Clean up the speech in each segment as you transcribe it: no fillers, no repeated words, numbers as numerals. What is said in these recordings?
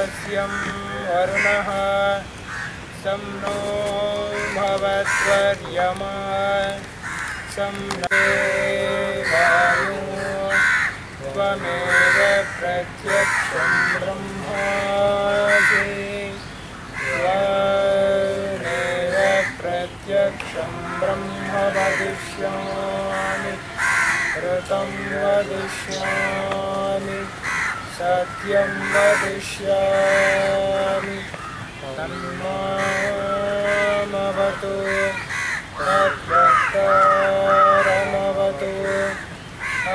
स्वस्यं वरुणः सं नो भवत्वर्यमा सं वायु त्वमेव प्रत्यक्षं ब्रह्मासि त्वमेव प्रत्यक्षं ब्रह्म वदिष्यामि ऋतं वदिष्यामि सत्यं वदिष्यामि तन्मामवतु तद्वक्तारमवतु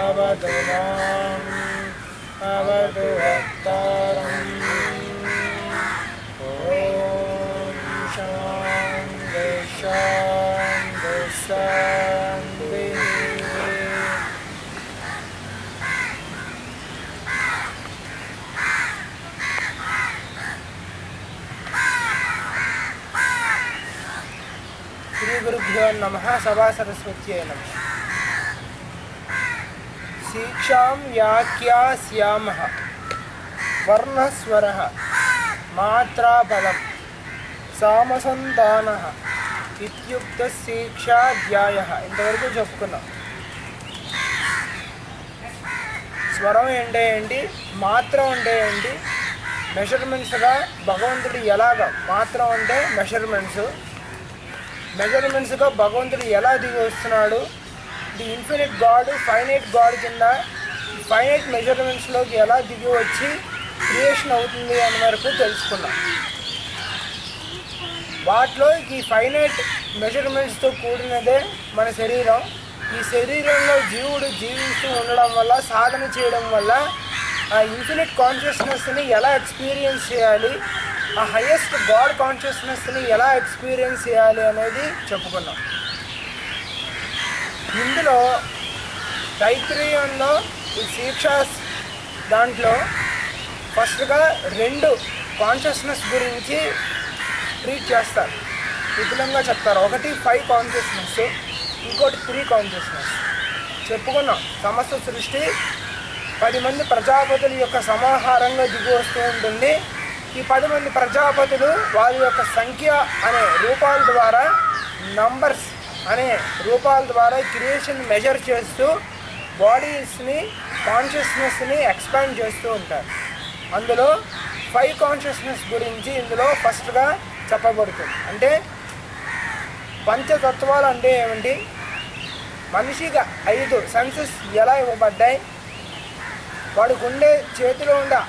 अवतु माम् अवतु वक्तारम् ॐ शान्ति शान्ति शान्तिः श्री गुरुभ्यो नमः सभा सरस्वत्यै नमः शिक्षां व्याख्यास्यामः वर्णस्वरः मात्राबलं सामसंधानः इत्युक्त शिक्षाध्यायः ఇంతవరకు చెప్పుకున్నాం. స్వరం అంటే ఏంటి, మాత్ర అంటే ఏంటి, మెజర్మెంట్స్గా భగవంతుడు ఎలాగ, మాత్రం అంటే మెజర్మెంట్స్గా భగవంతుడు ఎలా దిగి వస్తున్నాడు, the infinite God finite God కింద ఫైనైట్ మెజర్మెంట్స్లోకి ఎలా దిగి వచ్చి క్రియేషన్ అవుతుంది అని వరకు తెలుసుకున్నాం. వాటిలో ఈ ఫైనైట్ మెజర్మెంట్స్తో కూడినదే మన శరీరం. ఈ శరీరంలో జీవుడు జీవిస్తూ ఉండడం వల్ల, సాధన చేయడం వల్ల ఆ ఇన్ఫినిట్ కాన్షియస్నెస్ని ఎలా ఎక్స్పీరియన్స్ చేయాలి, ఆ హయ్యెస్ట్ గాడ్ కాన్షియస్నెస్ని ఎలా ఎక్స్పీరియన్స్ చేయాలి అనేది చెప్పుకున్నాం. ఇందులో తైత్రీయంలో ఈ శిక్షాస్ దాంట్లో ఫస్ట్గా 2 కాన్షియస్నెస్ గురించి ట్రీట్ చేస్తారు, విపులంగా చెప్తారు. ఒకటి 5 కాన్షియస్నెస్, ఇంకోటి 3 కాన్షియస్నెస్ చెప్పుకున్నాం. సమస్త సృష్టి 10 మంది ప్రజాపతుల యొక్క సమాహారంగా దిగి వస్తూ ఉంటుంది. ఈ 10 మంది ప్రజాపతులు వారి యొక్క సంఖ్య అనే రూపాల ద్వారా, నంబర్స్ అనే రూపాల ద్వారా క్రియేషన్ మెజర్ చేస్తూ బాడీస్ని, కాన్షియస్నెస్ని ఎక్స్పాండ్ చేస్తూ ఉంటారు. అందులో 5 కాన్షియస్నెస్ గురించి ఇందులో ఫస్ట్గా చెప్పబడుతుంది. అంటే పంచతత్వాలు అంటే ఏమిటి, మనిషిగా 5 సెన్సెస్ ఎలా ఇవ్వబడ్డాయి, వాడికి ఉండే చేతిలో ఉండే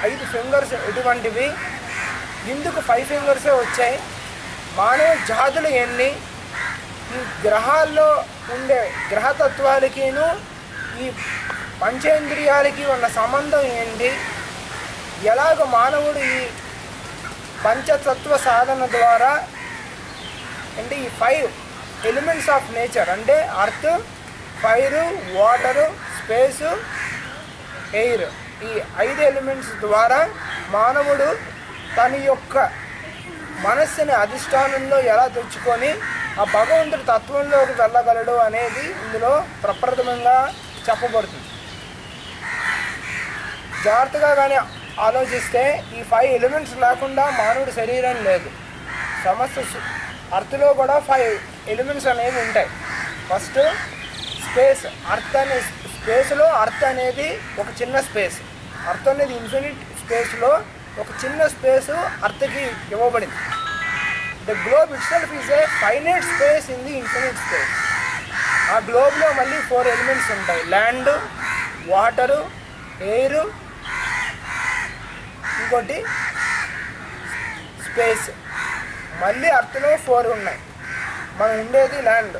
5 ఫింగర్స్ ఎటువంటివి, ఎందుకు 5 ఫింగర్సే వచ్చాయి, మానవ జాతులు ఎన్ని, ఈ గ్రహాల్లో ఉండే గ్రహతత్వాలకిను ఈ పంచేంద్రియాలకి ఉన్న సంబంధం ఏంటి, ఎలాగ మానవుడు ఈ పంచతత్వ సాధన ద్వారా అంటే ఈ 5 ఎలిమెంట్స్ ఆఫ్ నేచర్ అంటే earth, fire, water, space, air, ఈ 5 ఎలిమెంట్స్ ద్వారా మానవుడు తన యొక్క మనస్సుని అధిష్టానంలో ఎలా తెచ్చుకొని ఆ భగవంతుడి తత్వంలోకి వెళ్ళగలడు అనేది ఇందులో ప్రప్రథమంగా చెప్పబడుతుంది. జాగ్రత్తగా కానీ ఆలోచిస్తే ఈ 5 ఎలిమెంట్స్ లేకుండా మానవుడి శరీరం లేదు. సమస్త అర్త్లో కూడా 5 ఎలిమెంట్స్ అనేవి ఉంటాయి. ఫస్ట్ స్పేస్, అర్త్ అనే స్పేస్లో అర్త్ అనేది ఒక చిన్న స్పేస్. అర్త్ అనేది ఇన్ఫినిట్ స్పేస్లో ఒక చిన్న స్పేసు అర్త్కి ఇవ్వబడింది. The globe it self is a finite space in the infinite space. ఆ గ్లోబ్లో మళ్ళీ 4 ఎలిమెంట్స్ ఉంటాయి, ల్యాండ్, వాటరు, ఎయిర్, ఇంకోటి స్పేస్. మళ్ళీ అర్త్లో 4 ఉన్నాయి. మనం ఉండేది ల్యాండ్,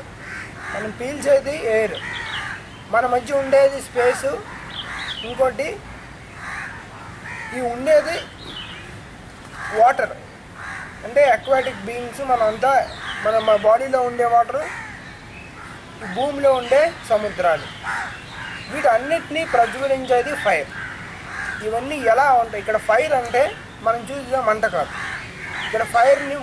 మనం పీల్చేది ఎయిర్, మన మధ్య ఉండేది స్పేసు, ఇంకోటి ఈ ఉండేది వాటర్ అంటే అక్వాటిక్ బీయింగ్స్. మనంతా మన బాడీలో ఉండే వాటరు, ఈ భూమిలో ఉండే సముద్రాలు, వీటన్నిటినీ ప్రజ్వలించేది ఫైర్. ఇవన్నీ ఎలా ఉంటాయి, ఇక్కడ ఫైర్ అంటే మనం చూసే మంట కాదు, ఇక్కడ ఫైర్ని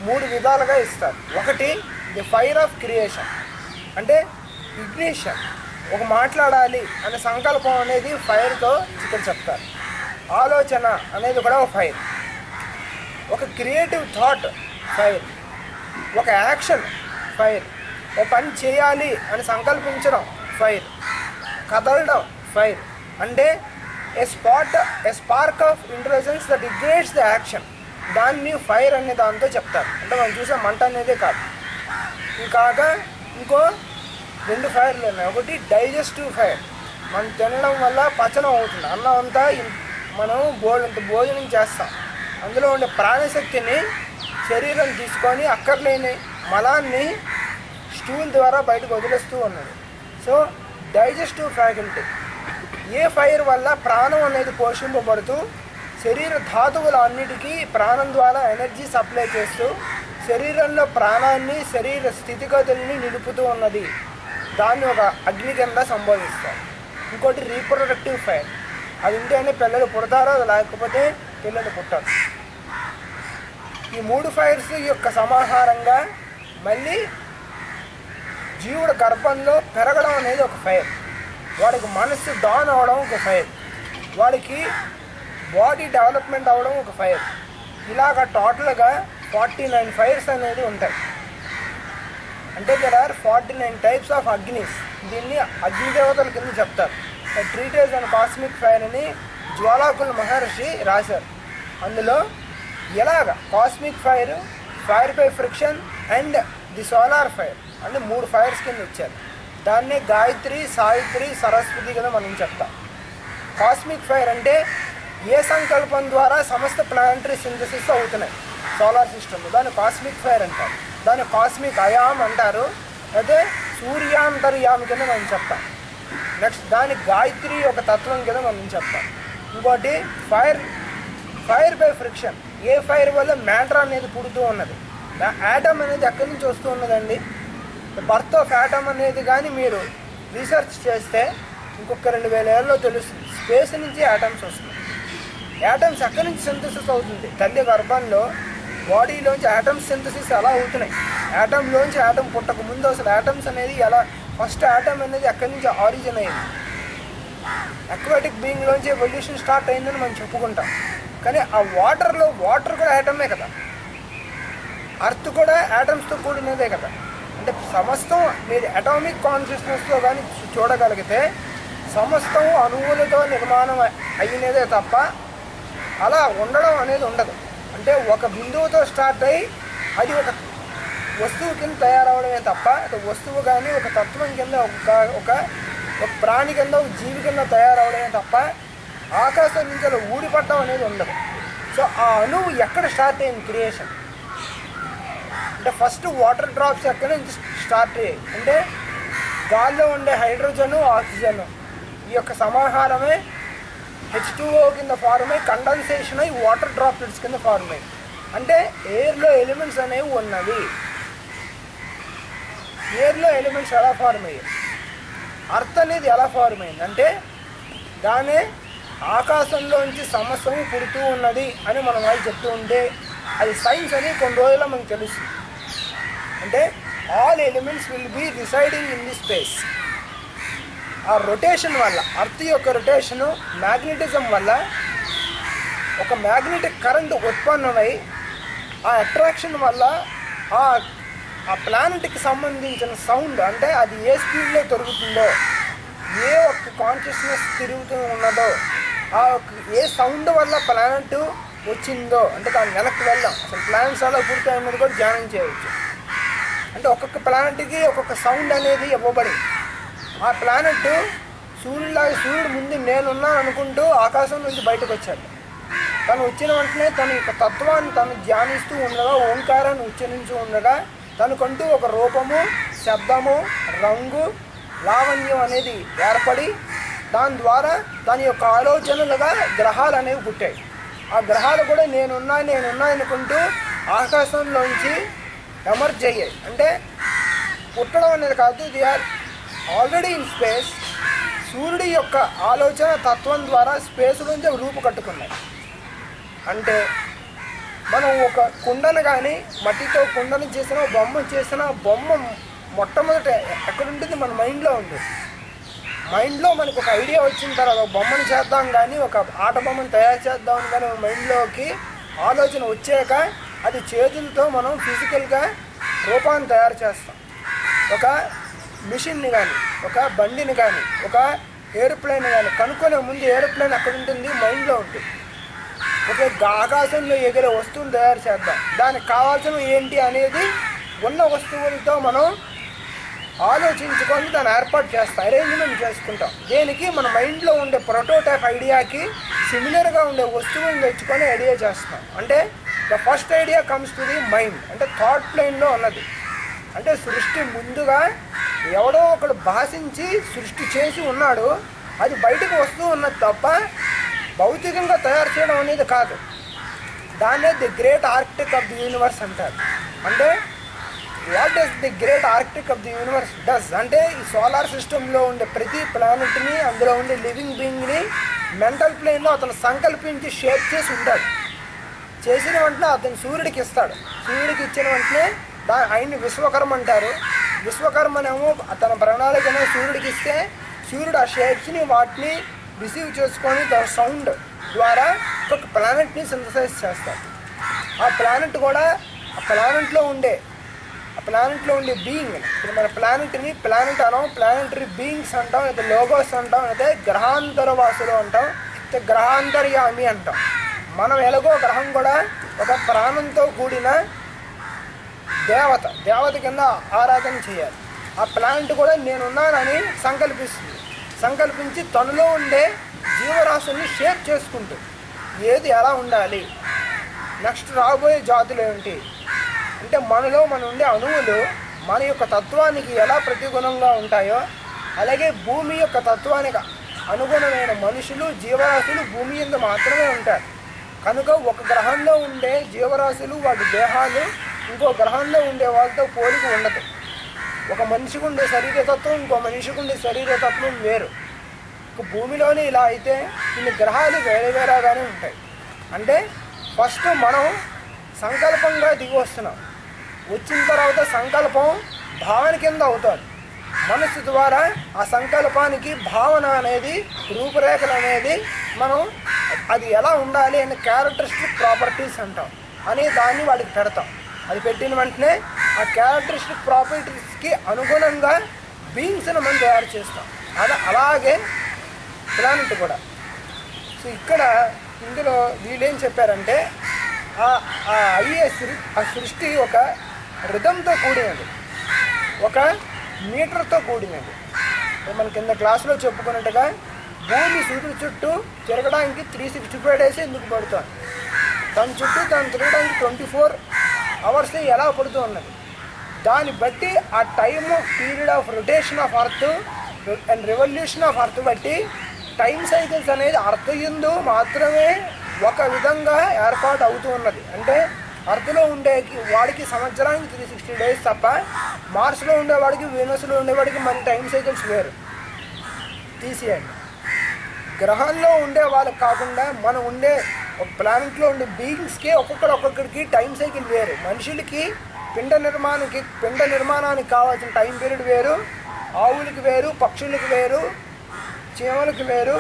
3 విధాలుగా ఇస్తారు. ఒకటి ది ఫైర్ ఆఫ్ క్రియేషన్ అంటే ఇగ్నిషన్, ఒక మాట్లాడాలి అనే సంకల్పం అనేది ఫైర్తో ఇక్కడ చెప్తారు. ఆలోచన అనేది కూడా ఒక ఫైర్. ఒక క్రియేటివ్ థాట్ ఫైర్. ఒక యాక్షన్ ఫైర్. ఒక పని చేయాలి అని సంకల్పించడం ఫైర్. కదలడం ఫైర్. అంటే ఏ spark of intelligence that ignites the action, దాన్ని ఫైర్ అనే దాంతో చెప్తారు. అంటే మనం చూసే మంట అనేదే కాదు. ఇంకాక ఇంకో 2 ఫైర్లు ఉన్నాయి. ఒకటి డైజెస్టివ్ ఫైర్. మనం తినడం వల్ల పచనం అవుతుంది. అన్నం అంతా మనం భోజనం చేస్తాం. అందులో ఉండే ప్రాణశక్తిని శరీరం తీసుకొని అక్కర్లేని మలాన్ని స్టూల్ ద్వారా బయటకు వదిలేస్తూ ఉన్నది. So digestive faculty. ఏ ఫైర్ వల్ల ప్రాణం అనేది పోషింపబడుతూ శరీర ధాతువుల అన్నిటికీ ప్రాణం ద్వారా ఎనర్జీ సప్లై చేస్తూ శరీరంలో ప్రాణాన్ని, శరీర స్థితిగతుల్ని నిలుపుతూ ఉన్నది. దాన్ని ఒక అగ్ని కింద సంబోధిస్తారు. ఇంకోటి రీప్రొడక్టివ్ ఫైర్. అది ఉంటేనే పిల్లలు పుడతారో, లేకపోతే పిల్లలు పుట్టారు. ఈ 3 ఫైర్స్ యొక్క సమాహారంగా మళ్ళీ జీవుడు గర్భంలో పెరగడం అనేది ఒక ఫైర్. వాడికి మనస్సు డాన్ అవ్వడం ఒక ఫైర్. వాడికి బాడీ డెవలప్మెంట్ అవ్వడం ఒక ఫైర్. ఇలాగ టోటల్గా 49 ఫైర్స్ అనేది ఉంటాయి. అంటే దెర్ ఆర్ 49 టైప్స్ ఆఫ్ అగ్నిస్. దీన్ని అగ్నిదేవతల కింద చెప్తారు. ట్రీటేజ్ అండ్ కాస్మిక్ ఫైర్ అని జ్వాలాకుల మహర్షి రాశారు. అందులో ఎలాగ cosmic fire, fire by friction and the solar fire అంటే 3 ఫైర్స్ కింద ఇచ్చారు. దాన్నే గాయత్రి, సావిత్రి, సరస్వతి కింద మనం చెప్తాం. కాస్మిక్ ఫైర్ అంటే ఏ సంకల్పం ద్వారా సమస్త ప్లానటరీ సింథసిస్ అవుతున్నాయి సోలార్ సిస్టమ్, దాన్ని కాస్మిక్ ఫైర్ అంటారు. దాన్ని కాస్మిక్ అయామ్ అంటారు. అయితే సూర్యాంతర్యామి కింద మనం చెప్తాం. నెక్స్ట్ దాని గాయత్రి ఒక తత్వం కింద మనం చెప్తాం. ఇంకోటి fire by friction. A fire వల్ల మ్యాటర్ అనేది పుడుతూ ఉన్నది. యాటమ్ అనేది ఎక్కడి నుంచి వస్తూ ఉన్నదండి? బర్త్ ఆఫ్ యాటమ్ అనేది కానీ మీరు రీసెర్చ్ చేస్తే ఇంకొక 2000 ఏళ్ళలో తెలుస్తుంది. స్పేస్ నుంచి యాటమ్స్ వస్తుంది. యాటమ్స్ ఎక్కడి నుంచి సింథసిస్ అవుతుంది? తల్లి గర్భంలో బాడీలోంచి యాటమ్స్ సింథసిస్ ఎలా అవుతున్నాయి? యాటంలోంచి యాటమ్ పుట్టక ముందు అసలు యాటమ్స్ అనేది ఎలా, ఫస్ట్ యాటమ్ అనేది ఎక్కడి నుంచి ఆరిజిన్ అయింది? అక్వాటిక్ బీయింగ్లోంచి ఎవల్యూషన్ స్టార్ట్ అయిందని మనం చెప్పుకుంటాం. కానీ ఆ వాటర్ కూడా యాటమే కదా. అర్త్ కూడా యాటమ్స్తో కూడినదే కదా. అంటే సమస్తం మీరు అటామిక్ కాన్షియస్నెస్తో కానీ చూడగలిగితే సమస్తం అణువులతో నిర్మాణం అయినదే తప్ప అలా ఉండడం అనేది ఉండదు. అంటే ఒక బిందువుతో స్టార్ట్ అయ్యి అది ఒక వస్తువు కింద తయారవడమే తప్ప వస్తువు కానీ ఒక తత్వం కింద ఒక ప్రాణి కింద, ఒక జీవి కింద తయారవడమే తప్ప ఆకాశం నుంచి అలా ఊడిపడడం అనేది ఉండదు. సో ఆ అణువు ఎక్కడ స్టార్ట్ అయింది క్రియేషన్ అంటే ఫస్ట్ వాటర్ డ్రాప్స్ ఎక్కడి నుంచి స్టార్ట్ అయ్యాయి అంటే గాల్లో ఉండే హైడ్రోజను, ఆక్సిజన్ ఈ యొక్క సమాహారమే H2O కింద ఫార్మ్ అయ్యి కండెన్సేషన్ అయ్యి వాటర్ డ్రాప్లెట్స్ కింద ఫార్మ్ అయ్యి. అంటే ఎయిర్లో ఎలిమెంట్స్ అనేవి ఉన్నవి. ఎయిర్లో ఎలిమెంట్స్ ఎలా ఫార్మ్ అయ్యాయి? అర్త్ అనేది ఎలా ఫార్మ్ అయింది అంటే దానే ఆకాశంలోంచి సమస్యము పుడుతూ ఉన్నది అని మనం వాళ్ళు చెప్తూ ఉంటే అది సైన్స్ అని కొన్ని రోజుల్లో మనకు తెలుస్తుంది. అంటే all elements will be residing in the space. ఆ రొటేషన్ వల్ల, అర్త్ యొక్క రొటేషను, మ్యాగ్నెటిజం వల్ల ఒక మ్యాగ్నెటిక్ కరెంట్ ఉత్పన్నమై ఆ అట్రాక్షన్ వల్ల ఆ ప్లానెట్కి సంబంధించిన సౌండ్ అంటే అది ఏ స్పీడ్లో తిరుగుతుందో, ఏ ఒక్క కాన్షియస్నెస్ తిరుగుతూ ఉన్నదో, ఆ ఏ సౌండ్ వల్ల ప్లానెట్ వచ్చిందో అంటే దాని వెనక్కి వెళ్దాం. అసలు ప్లానెట్స్ అలా పుడతాయి అన్నది కూడా ధ్యానం చేయవచ్చు. అంటే ఒక్కొక్క ప్లానెట్కి ఒక్కొక్క సౌండ్ అనేది ఇవ్వబడి ఆ ప్లానెట్ సూర్యుడు ముందు నేనున్నాను అనుకుంటూ ఆకాశం నుంచి బయటకు వచ్చాడు. తను వచ్చిన వెంటనే తన యొక్క తత్వాన్ని తను ధ్యానిస్తూ ఉండగా, ఓంకారాన్ని ఉచ్చరిస్తూ ఉండగా తనకంటూ ఒక రూపము, శబ్దము, రంగు, లావణ్యం అనేది ఏర్పడి దాని ద్వారా దాని యొక్క ఆలోచనలుగా గ్రహాలు అనేవి పుట్టాయి. ఆ గ్రహాలు కూడా నేనున్నా అనుకుంటూ ఆకాశంలోంచి ఎమర్జ్ అయ్యాయి. అంటే పుట్టడం అనేది కాదు, they are already in space. సూర్యుడి యొక్క ఆలోచన తత్వం ద్వారా స్పేస్ నుంచి రూపు కట్టుకున్నాయి. అంటే మనం ఒక కుండను కానీ మట్టితో కుండను చేసిన బొమ్మ మొట్టమొదట ఎక్కడుంటుంది? మన మైండ్లో ఉంది. మైండ్లో మనకు ఒక ఐడియా వచ్చిన తర్వాత ఒక బొమ్మను చేద్దాం కానీ, ఒక ఆట బొమ్మను తయారు చేద్దాం కానీ మైండ్లోకి ఆలోచన వచ్చాక అది చేతులతో మనం ఫిజికల్గా రూపాన్ని తయారు చేస్తాం. ఒక మిషన్ని కానీ, ఒక బండిని కానీ, ఒక ఏరోప్లేన్ కానీ కనుక్కునే ముందు ఏరోప్లేన్ అక్కడ ఉంటుంది, మైండ్లో ఉంటుంది. ఒక ఆకాశంలో ఎగిరే వస్తువును తయారు చేద్దాం, దానికి కావాల్సినవి ఏంటి అనేది ఉన్న వస్తువులతో మనం ఆలోచించుకొని దాన్ని ఏర్పాటు చేస్తాం, అరేంజ్మెంట్ చేసుకుంటాం. దేనికి మన మైండ్లో ఉండే ప్రోటోటైప్ ఐడియాకి సిమిలర్గా ఉండే వస్తువులను తెచ్చుకొని ఐడియా చేస్తాం. అంటే the first idea comes to the mind, అంటే థాట్ ప్లేన్లో ఉన్నది. అంటే సృష్టి ముందుగా ఎవడో ఒకడు భాషించి సృష్టి చేసి ఉన్నాడు, అది బయటకు వస్తూ ఉన్నది తప్ప భౌతికంగా తయారు చేయడం అనేది కాదు. దాన్నే the great architect of the universe అంటారు. అంటే what does the great architect of the universe does అంటే ఈ సోలార్ సిస్టంలో ఉండే ప్రతి ప్లానెట్ని, అందులో ఉండే లివింగ్ బీయింగ్ని మెంటల్ ప్లేన్లో అతను సంకల్పించి షేప్ చేసి ఉంటాడు. చేసిన వెంటనే అతను సూర్యుడికి ఇస్తాడు. సూర్యుడికి ఇచ్చిన వెంటనే ఆయన్ని విశ్వకర్మ అంటారు. విశ్వకర్మనేమో తన ప్రణాళికను సూర్యుడికి ఇస్తే సూర్యుడు ఆ షేప్స్ని వాటిని రిసీవ్ చేసుకొని ద సౌండ్ ద్వారా ఒక ప్లానెట్ని సింథసైజ్ చేస్తాడు. ఆ ప్లానెట్ కూడా ఆ ప్లానెట్లో ఉండే బీయింగ్, ఇప్పుడు మన ప్లానెట్ని ప్లానెట్ అనం, ప్లానెటరీ బీయింగ్స్ అంటాం, అయితే లోగోస్ అంటాం, అయితే గ్రహాంతర వాసులు అంటాం, అయితే గ్రహాంతర్యామి అంటాం. మనం ఎలాగో గ్రహం కూడా ఒక ప్రాణంతో కూడిన దేవత కింద ఆరాధన చేయాలి. ఆ ప్లానెట్ కూడా నేనున్నానని సంకల్పించి తనలో ఉండే జీవరాశుల్ని షేప్ చేసుకుంటుంది. ఏది ఎలా ఉండాలి, నెక్స్ట్ రాబోయే జాతులు ఏమిటి, అంటే మనలో ఉండే అణువులు మన యొక్క తత్వానికి ఎలా ప్రతిగుణంగా ఉంటాయో అలాగే భూమి యొక్క తత్వానికి అనుగుణమైన మనుషులు, జీవరాశులు భూమి మీద మాత్రమే ఉంటారు. కనుక ఒక గ్రహంలో ఉండే జీవరాశులు వాటి దేహాలు ఇంకో గ్రహంలో ఉండే వాళ్ళతో పోలిక ఉండదు. ఒక మనిషికి ఉండే శరీరతత్వం ఇంకో మనిషికి ఉండే శరీరతత్వం వేరు. ఒక భూమిలోనే ఇలా అయితే ఇన్ని గ్రహాలు వేరేగానే ఉంటాయి. అంటే ఫస్ట్ మనం సంకల్పంగా దిగి వస్తున్నాం, వచ్చిన తర్వాత సంకల్పం భావన కింద అవుతుంది. మనసు ద్వారా ఆ సంకల్పానికి భావన అనేది, రూపురేఖలు అనేది మనం అది ఎలా ఉండాలి అనే క్యారెక్టరిస్టిక్ ప్రాపర్టీస్ అంటాం అని దాన్ని వాడికి పెడతాం. అది పెట్టిన వెంటనే ఆ క్యారెక్టరిస్టిక్ ప్రాపర్టీస్కి అనుగుణంగా బీయింగ్స్ని మనం తయారు చేస్తాం. అలాగే ప్లానెట్ కూడా. సో ఇక్కడ ఇందులో వీళ్ళేం చెప్పారంటే ఆ సృష్టి ఒక రిథంతో కూడినది, ఒక మీటర్తో కూడినది. మన కింద క్లాసులో చెప్పుకున్నట్టుగా భూమి సూర్యుడి చుట్టూ తిరగడానికి 365 డేస్ ఎందుకు పడుతుంది, తన చుట్టూ తను తిరగడానికి 24 అవర్స్ ఎలా పడుతూ ఉన్నది. దాన్ని బట్టి ఆ time period of rotation of earth and revolution of earth బట్టి టైం సైకిల్స్ అనేది అర్త్ యందు మాత్రమే ఒక విధంగా ఏర్పాటు అవుతూ ఉన్నది. అంటే అర్త్లో ఉండే వాడికి సంవత్సరానికి 360 డేస్ తప్ప మార్స్లో ఉండేవాడికి, వీనస్లో ఉండేవాడికి మన టైం సైకిల్స్ వేరు. తీసేయండి. గ్రహాల్లో ఉండే వాళ్ళకి కాకుండా మనం ఉండే ఒక ప్లానెట్లో ఉండే బీయింగ్స్కి ఒక్కొక్కడికి టైం సైకిల్ వేరు. మనుషులకి పిండ నిర్మాణానికి కావాల్సిన టైం పీరియడ్ వేరు, ఆవులకి వేరు, పక్షులకి వేరు, చీమలకి వేరు,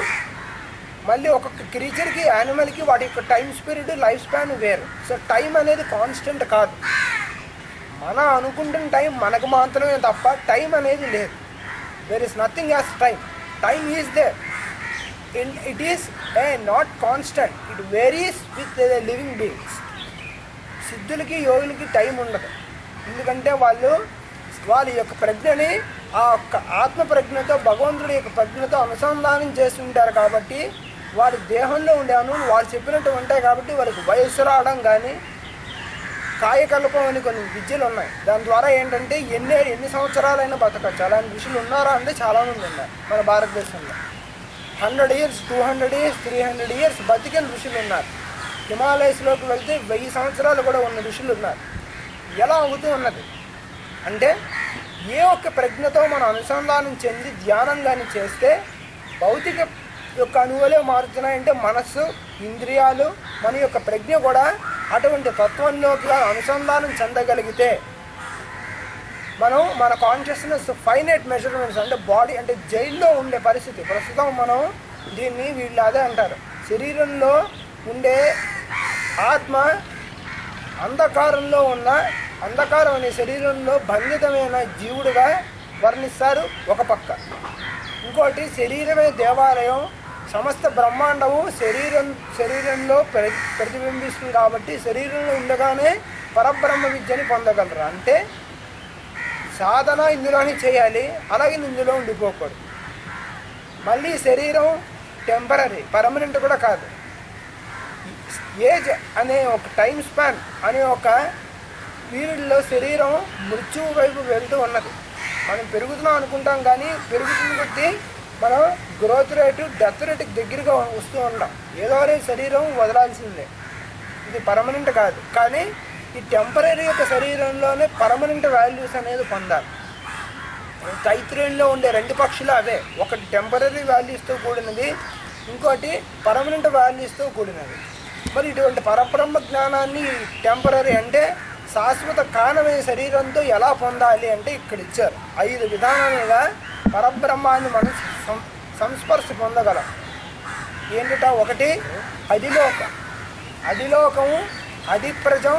మళ్ళీ ఒక్కొక్క క్రీచర్కి, యానిమల్కి వాటి యొక్క టైం పీరియడ్, లైఫ్ స్పాన్ వేరు. సో టైం అనేది కాన్స్టెంట్ కాదు. మనం అనుకుంటున్న టైం మనకు మాత్రమే తప్ప టైం అనేది లేదు. There is nothing as time. Time is there. It is not constant. It varies with the living beings. సిద్ధులకి, యోగులకి టైం ఉండదు. ఎందుకంటే వాళ్ళ యొక్క ప్రజ్ఞని ఆ యొక్క ఆత్మ ప్రజ్ఞతో, భగవంతుడి యొక్క ప్రజ్ఞతో అనుసంధానం చేస్తుంటారు. కాబట్టి వారి దేహంలో ఉండే అణువులు వాళ్ళు చెప్పినట్టు ఉంటాయి. కాబట్టి వాళ్ళకి వయస్సు రావడం కానీ, కాయకల్పం అని కొన్ని విద్యలు ఉన్నాయి. దాని ద్వారా ఏంటంటే ఎన్ని సంవత్సరాలైనా బతకచ్చు. అలాంటి ఋషులు ఉన్నారా అంటే చాలామంది ఉన్నారు మన భారతదేశంలో. 100 years, 200 years, 300 years బతికిన ఋషులు ఉన్నారు. హిమాలయస్లోకి వెళ్తే 1000 సంవత్సరాలు కూడా ఉన్న ఋషులు ఉన్నారు. ఎలా అవుతూ ఉన్నది అంటే ఏ ఒక్క ప్రజ్ఞతో మనం అనుసంధానం చెంది ధ్యానం కానీ చేస్తే భౌతిక యొక్క అణువులే మారుతున్నాయంటే మనస్సు, ఇంద్రియాలు, మన యొక్క ప్రజ్ఞ కూడా అటువంటి తత్వంలోకి అనుసంధానం చెందగలిగితే మనం మన కాన్షియస్నెస్ ఫైనైట్ మెజర్మెంట్స్ అంటే బాడీ అంటే జైల్లో ఉండే పరిస్థితి. ప్రస్తుతం మనం దీన్ని వీళ్ళు అదే అంటారు, శరీరంలో ఉండే ఆత్మ అంధకారంలో ఉన్న అంధకారం అనే శరీరంలో బంధితమైన జీవుడుగా వర్ణిస్తారు ఒక పక్క. ఇంకోటి శరీరమే దేవాలయం, సమస్త బ్రహ్మాండము శరీరంలో ప్రతిబింబిస్తుంది కాబట్టి శరీరంలో ఉండగానే పరబ్రహ్మ విద్యని పొందగలరు. అంటే సాధన ఇందులోనే చేయాలి, అలాగే ఇందులో ఉండిపోకూడదు. మళ్ళీ శరీరం టెంపరీ, పర్మనెంట్ కూడా కాదు. ఏజ్ అనే ఒక టైం స్పాన్ అనే ఒక పీరియడ్లో శరీరం మృత్యువు వైపు వెళ్తూ ఉన్నది. మనం పెరుగుతున్నాం అనుకుంటాం, కానీ పెరుగుతున్న బట్టి మనం గ్రోత్ రేటు డెత్ రేటుకి దగ్గరగా వస్తూ ఉంటాం. ఏదో శరీరం వదలాల్సిందే, ఇది పర్మనెంట్ కాదు. కానీ ఈ టెంపరీ యొక్క శరీరంలోనే పర్మనెంట్ వాల్యూస్ అనేది పొందాలి. తైత్రేయంలో ఉండే రెండు పక్షులు అవే, ఒకటి టెంపరీ వాల్యూస్తో కూడినది, ఇంకోటి పర్మనెంట్ వాల్యూస్తో కూడినది. మరి ఇటువంటి పరబ్రహ్మ జ్ఞానాన్ని టెంపరీ అంటే శాశ్వత కానమైన శరీరంతో ఎలా పొందాలి అంటే ఇక్కడ ఇచ్చారు 5 విధానాలుగా పరబ్రహ్మాన్ని మనం సంస్పర్శ పొందగలం. ఏంటట? ఒకటి అధిలోకం, అధిలోకము, అధిప్రజం,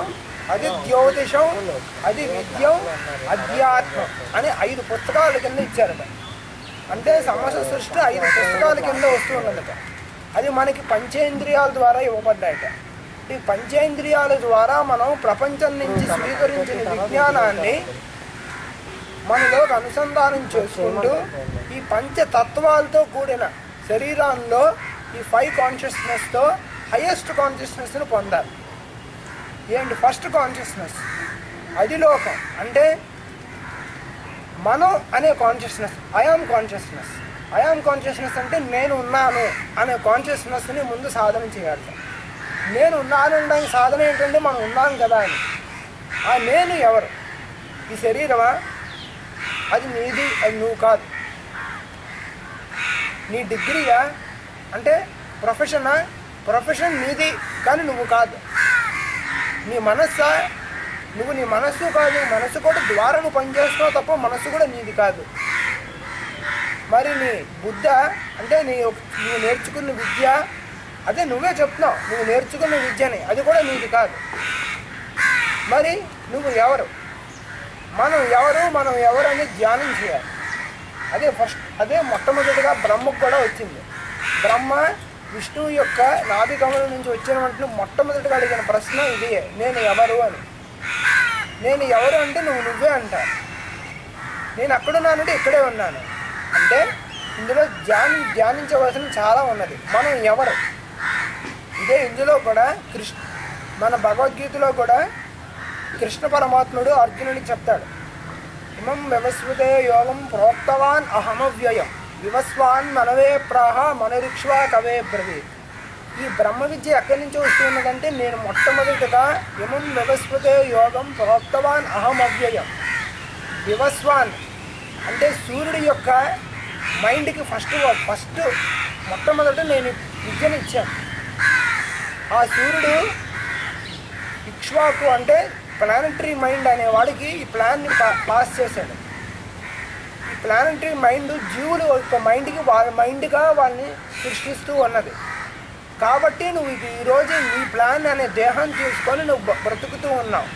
అధిద్యోతిషం, అది విద్యం, అధ్యాత్మం అని 5 పుస్తకాల కింద ఇచ్చారట. అంటే సమస్త సృష్టి 5 పుస్తకాల కింద వస్తూ ఉన్నదట. అది మనకి పంచేంద్రియాల ద్వారా ఇవ్వబడ్డాయట. ఈ పంచేంద్రియాల ద్వారా మనం ప్రపంచం నుంచి స్వీకరించిన విజ్ఞానాన్ని మనలోకి అనుసంధానం చేసుకుంటూ ఈ పంచతత్వాలతో కూడిన శరీరాల్లో ఈ 5 కాన్షియస్నెస్తో హయ్యెస్ట్ కాన్షియస్నెస్ని పొందాలి. ఏంటి? ఫస్ట్ కాన్షియస్నెస్ అధిలోకం, అంటే మనం అనే consciousness, I am consciousness. I am consciousness అంటే నేను ఉన్నాను అనే కాన్షియస్నెస్ని ముందు సాధన చేయాలి. నేను ఉన్నాను అనడానికి సాధన ఏంటంటే మనం ఉన్నాం కదా అని. ఆ నేను ఎవరు? ఈ శరీరమా? అది నీది, అది నువ్వు కాదు. నీ డిగ్రీయా అంటే ప్రొఫెషనా? ప్రొఫెషన్ నీది కానీ నువ్వు కాదు. నీ మనస్సా? నువ్వు నీ మనస్సు కాదు, మనస్సు కూడా ద్వారా నువ్వు పనిచేస్తున్నావు తప్ప మనస్సు కూడా నీది కాదు. మరి నీ బుద్ధ అంటే నువ్వు నేర్చుకున్న విద్య, అదే నువ్వే చెప్తున్నావు నువ్వు నేర్చుకున్న విద్యని, అది కూడా నీది కాదు. మరి నువ్వు ఎవరు? మనం ఎవరు అని ధ్యానం చేయాలి. అదే మొట్టమొదటిగా బ్రహ్మకు కూడా వచ్చింది. బ్రహ్మ విష్ణువు యొక్క నాభి కమలం నుంచి వచ్చిన వెంటనే మొట్టమొదటిగా అడిగిన ప్రశ్న ఇదే, నేను ఎవరు అని. నేను ఎవరు అంటే నువ్వే అంటారు. నేను అక్కడున్నానంటే ఇక్కడే ఉన్నాను అంటే ఇందులో ధ్యానించవలసిన చాలా ఉన్నది. మనం ఎవరు? ఇదే ఇందులో కూడా మన భగవద్గీతలో కూడా కృష్ణ పరమాత్ముడు అర్జునుడికి చెప్తాడు, ఇమం వ్యవస్వతే యోగం ప్రోక్తవాన్ అహమవ్యయం వివస్వాన్ మనవే ప్రాహ మనరిక్ష్వా కవే బ్రవీత్. ఈ బ్రహ్మ విద్య ఎక్కడి నుంచి వస్తున్నదంటే నేను మొట్టమొదటిగా ఇమం వ్యవస్వతే యోగం ప్రోక్తవాన్ అహమవ్యయం. వివస్వాన్ అంటే సూర్యుడి యొక్క మైండ్కి ఫస్ట్ మొట్టమొదట నేను విద్యను ఇచ్చాను. ఆ సూర్యుడు ఇక్ష్వాకు అంటే ప్లానటరీ మైండ్ అనే వాడికి ఈ ప్లాన్ని పాస్ చేశాడు. ఈ ప్లానటరీ మైండ్ జీవులు యొక్క వాళ్ళ మైండ్గా వాళ్ళని సృష్టిస్తూ ఉన్నది. కాబట్టి నువ్వు ఈరోజు నీ ప్లాన్ అనే దేహాన్ని తీసుకొని నువ్వు బ్రతుకుతూ ఉన్నావు.